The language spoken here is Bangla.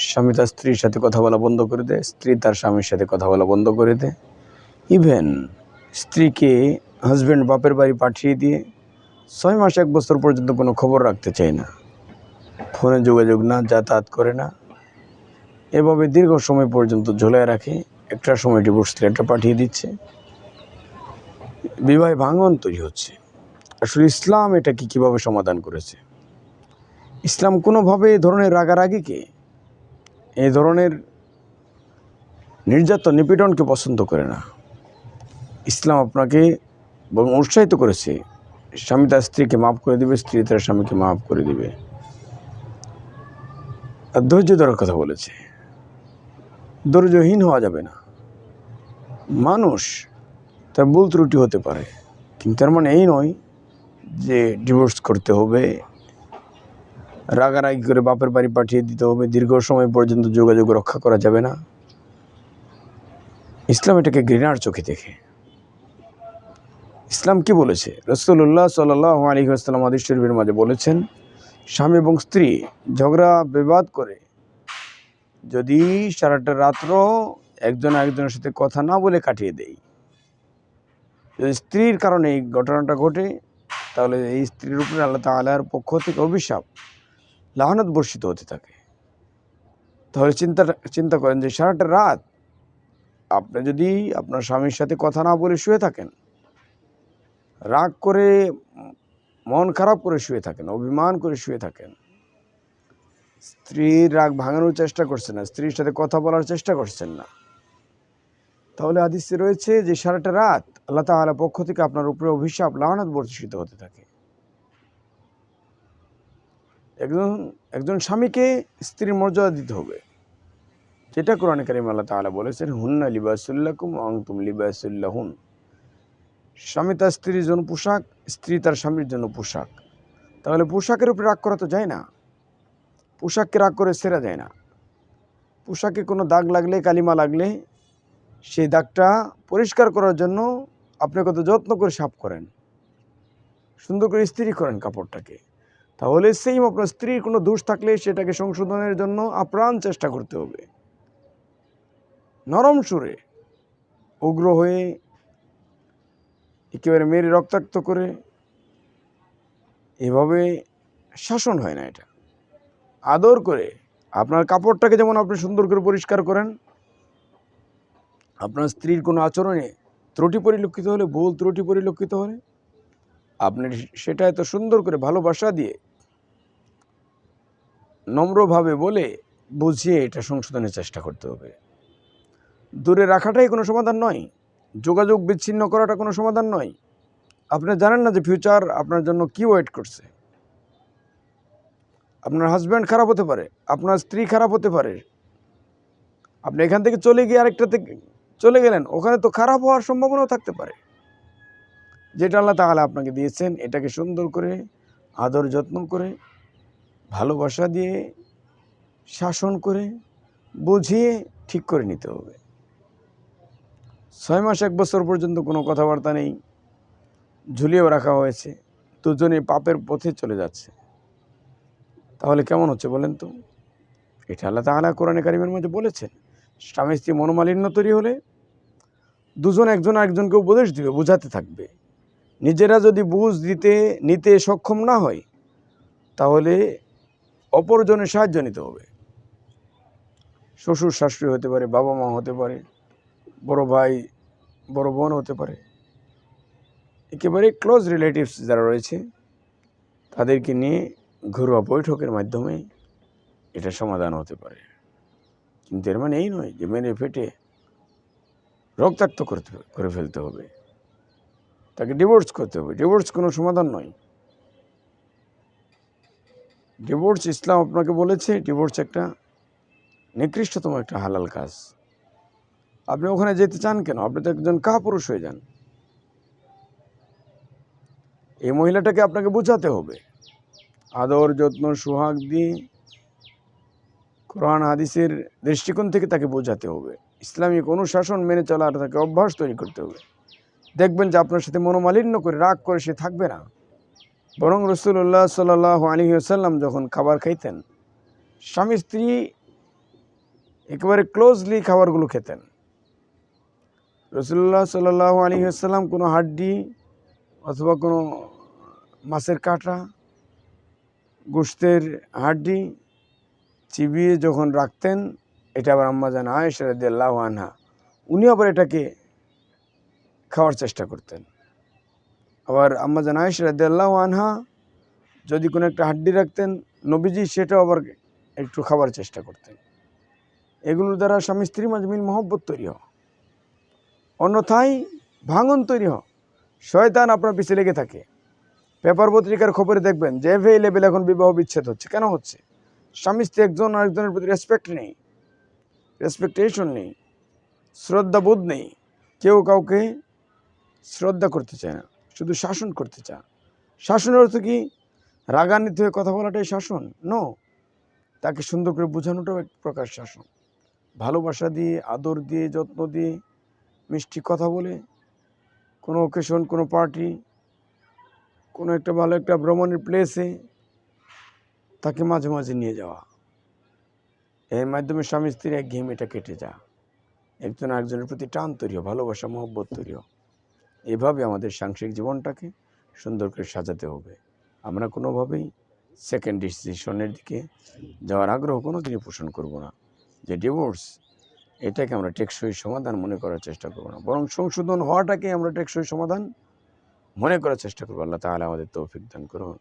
স্বামী তার স্ত্রীর সাথে কথা বলা বন্ধ করে দেয়, স্ত্রী তার স্বামীর সাথে কথা বলা বন্ধ করে দেয়। ইভেন স্ত্রীকে হাজব্যান্ড বাপের বাড়ি পাঠিয়ে দিয়ে 6 মাস 1 বছর পর্যন্ত কোনো খবর রাখতে চায় না, ফোনে যোগাযোগ না, যাতায়াত করে না, এভাবে দীর্ঘ সময় পর্যন্ত ঝোলায় রাখে। একটা সময় ডিভোর্স লেটার পাঠিয়ে দিচ্ছে, বিবাহ ভাঙন তৈরি হচ্ছে। আসলে ইসলাম এটাকে কীভাবে সমাধান করেছে? ইসলাম কোনোভাবে এই ধরনের রাগারাগিকে, এই ধরনের নির্যাতন নিপীড়নকে পছন্দ করে না। ইসলাম আপনাকে বরং উৎসাহিত করেছে, স্বামী তার স্ত্রীকে মাফ করে দিবে, স্ত্রী তার স্বামীকে মাফ করে দিবে। আর ধৈর্য ধরার কথা বলেছে, ধৈর্যহীন হওয়া যাবে না। মানুষ তার ভুল ত্রুটি হতে পারে, কিন্তু তার মানে এই নয় যে ডিভোর্স করতে হবে, রাগারাগি করে বাপের বাড়ি পাঠিয়ে দিতে হবে, দীর্ঘ সময় পর্যন্ত যোগাযোগ রক্ষা করা যাবে না। ইসলাম এটাকে ঘৃণার চোখে দেখে। ইসলাম কি বলেছে? রাসূলুল্লাহ সাল্লাল্লাহু আলাইহি ওয়াসাল্লাম হাদিস শরীফের মাঝে বলেছেন, স্বামী এবং স্ত্রী ঝগড়া বিবাদ করে যদি সারাটা রাত্র একজন আরেকজনের সাথে কথা না বলে কাটিয়ে দেয়, যদি স্ত্রীর কারণে এই ঘটনাটা ঘটে, তাহলে এই স্ত্রীর উপরে আল্লাহ তাআলার পক্ষ থেকে অভিশাপ, লানত বর্ষিত হতে থাকে। তাহলে চিন্তা করেন যে সারাটা রাত আপনি যদি আপনার স্বামীর সাথে কথা না বলে শুয়ে থাকেন, রাগ করে, মন খারাপ করে শুয়ে থাকেন, অভিমান করে শুয়ে থাকেন, স্ত্রীর রাগ ভাঙানোর চেষ্টা করছেন না, স্ত্রীর সাথে কথা বলার চেষ্টা করছেন না, তাহলে হাদিসে রয়েছে যে সারাটা রাত আল্লাহ তাআলার পক্ষ থেকে আপনার উপরে অভিশাপ, লানত বর্ষিত হতে থাকে। একজন স্বামীকে স্ত্রীর মর্যাদা দিতে হবে, যেটা কোরআনে কারিমে আল্লাহ তাআলা বলেছেন, হুন্না লিবাসুল লাকুম ওয়া আনতুম লিবাসুল লাহুন। স্বামী তার স্ত্রীর জন্য পোশাক, স্ত্রী তার স্বামীর জন্য পোশাক। তাহলে পোশাকের উপরে রাগ করা তো যায় না, পোশাককে রাগ করে ছেড়া যায় না। পোশাকে কোনো দাগ লাগলে, কালিমা লাগলে, সেই দাগটা পরিষ্কার করার জন্য আপনি কত যত্ন করে সাফ করেন, সুন্দর করে ইস্ত্রি করেন কাপড়টাকে। তাহলে সেই আপনার স্ত্রীর কোনো দোষ থাকলে সেটাকে সংশোধনের জন্য আপ্রাণ চেষ্টা করতে হবে। নরম সুরে, উগ্র হয়ে, একেবারে মেরে রক্তাক্ত করে এভাবে শাসন হয় না। এটা আদর করে, আপনার কাপড়টাকে যেমন আপনি সুন্দর করে পরিষ্কার করেন, আপনার স্ত্রীর কোনো আচরণে ত্রুটি পরিলক্ষিত হলে, ভুল ত্রুটি পরিলক্ষিত হলে, আপনি সেটা এত সুন্দর করে ভালোবাসা দিয়ে, নম্রভাবে বলে বুঝিয়ে এটা সংশোধনের চেষ্টা করতে হবে। দূরে রাখাটাই কোনো সমাধান নয়, যোগাযোগ বিচ্ছিন্ন করাটা কোনো সমাধান নয়। আপনি জানেন না যে ফিউচার আপনার জন্য কি ওয়েট করছে। আপনার হাজব্যান্ড খারাপ হতে পারে, আপনার স্ত্রী খারাপ হতে পারে, আপনি এখান থেকে চলে গিয়ে আরেকটাতে চলে গেলেন, ওখানে তো খারাপ হওয়ার সম্ভাবনাও থাকতে পারে। যেটা আল্লাহ তাআলা আপনাকে দিয়েছেন, এটাকে সুন্দর করে, আদর যত্ন করে, ভালোবাসা দিয়ে, শাসন করে, বুঝিয়ে ঠিক করে নিতে হবে। 6 মাস 1 বছর পর্যন্ত কোনো কথাবার্তা নেই, ঝুলিয়েও রাখা হয়েছে, দুজনে পাপের পথে চলে যাচ্ছে, তাহলে কেমন হচ্ছে বলেন তো? এটা আল্লাহ তাআলা কোরআনে কারিমের মধ্যে বলেছেন। স্বামী স্ত্রী মনোমালিন্য তৈরি হলে দুজন একজন আরেকজনকে উপদেশ দিবে, বোঝাতে থাকবে। নিজেরা যদি বুঝ নিতে সক্ষম না হয়, তাহলে অপরজনের সাহায্য নিতে হবে। শ্বশুর শাশুড়ি হতে পারে, বাবা মা হতে পারে, বড় ভাই বড় বোন হতে পারে, একেবারে ক্লোজ রিলেটিভস যারা রয়েছে, তাদেরকে নিয়ে ঘরোয়া বৈঠকের মাধ্যমে এটা সমাধান হতে পারে। কিন্তু এর মানে এই নয় যে মেরে ফেটে রক্তাক্ত করে ফেলতে হবে, তাকে ডিভোর্স করতে হবে। ডিভোর্স কোনো সমাধান নয়। ডিভোর্স, ইসলাম আপনাকে বলেছে, ডিভোর্স একটা নিকৃষ্টতম একটা হালাল কাজ। আপনি ওখানে যেতে চান কেন? আপনি তো একজন কাপুরুষ হয়ে যান। এই মহিলাটাকে আপনাকে বোঝাতে হবে, আদর যত্ন সোহাগ দিয়ে, কোরআন হাদিসের দৃষ্টিকোণ থেকে তাকে বোঝাতে হবে। ইসলামিক অনুশাসন মেনে চলার তাকে অভ্যাস তৈরি করতে হবে। দেখবেন যে আপনার সাথে মনোমালিন্য করে, রাগ করে সে থাকবে না। বরং রাসূলুল্লাহ সাল্লাল্লাহু আলাইহি ওয়াসাল্লাম যখন খাবার খাইতেন, স্বামী স্ত্রী একেবারে ক্লোজলি খাবারগুলো খেতেন। রাসূলুল্লাহ সাল্লাল্লাহু আলাইহি ওয়াসাল্লাম কোনো হাড্ডি অথবা কোনো মাছের কাঁটা, গোশতের হাড্ডি চিবিয়ে যখন রাখতেন, এটা আবার আম্মা জান আয়েশা রাদিয়াল্লাহু আনহা উনি আবার এটাকে খাওয়ার চেষ্টা করতেন। আবার আম্মা জান আয়েশা রাদিয়াল্লাহু আনহা যদি কোনো একটা হাড্ডি রাখতেন, নবীজি সেটাও আবার একটু খাবার চেষ্টা করতেন। এগুলোর দ্বারা স্বামী স্ত্রীর মাঝে মিল মহব্বত তৈরি হয়, অন্যথায় ভাঙন তৈরি হয়, শয়তান আপনার পিছে লেগে থাকে। পেপার পত্রিকার খবরে দেখবেন যে এভেলেবেল এখন বিবাহ বিচ্ছেদ হচ্ছে। কেন হচ্ছে? স্বামী স্ত্রী একজন আরেকজনের প্রতি রেসপেক্ট নেই, রেসপেক্টেশন নেই, শ্রদ্ধাবোধ নেই। কেউ কাউকে শ্রদ্ধা করতে চায় না, শুধু শাসন করতে চায়। শাসনের অর্থ কি? রাগান্বিত হয়ে কথা বলাটাই শাসন? নো, তাকে সুন্দর করে বোঝানোটাও এক প্রকার শাসন। ভালোবাসা দিয়ে, আদর দিয়ে, যত্ন দিয়ে, মিষ্টি কথা বলে, কোনো অকেশন, কোনো পার্টি, কোনো একটা ভালো একটা ভ্রমণের প্লেসে তাকে মাঝে মাঝে নিয়ে যাওয়া। এর মাধ্যমে স্বামী স্ত্রীর একঘেয়েমিটা কেটে যায়, একজন আরেকজনের প্রতি টান তৈরি হয়, ভালোবাসা মহব্বত তৈরি হয়। এভাবে আমাদের সাংসারিক জীবনটাকে সুন্দর করে সাজাতে হবে। আমরা কোনোভাবেই সেকেন্ড ডিসিশনের দিকে যাওয়ার আগ্রহ কোনো দিনই পোষণ করব না, যে ডিভোর্স এটাকে আমরা টেকসই সমাধান মনে করার চেষ্টা করব না, বরং সংশোধন হওয়াটাকে আমরা টেকসই সমাধান মনে করার চেষ্টা করব। আল্লাহ তাআলা আমাদের তৌফিক দান করুন।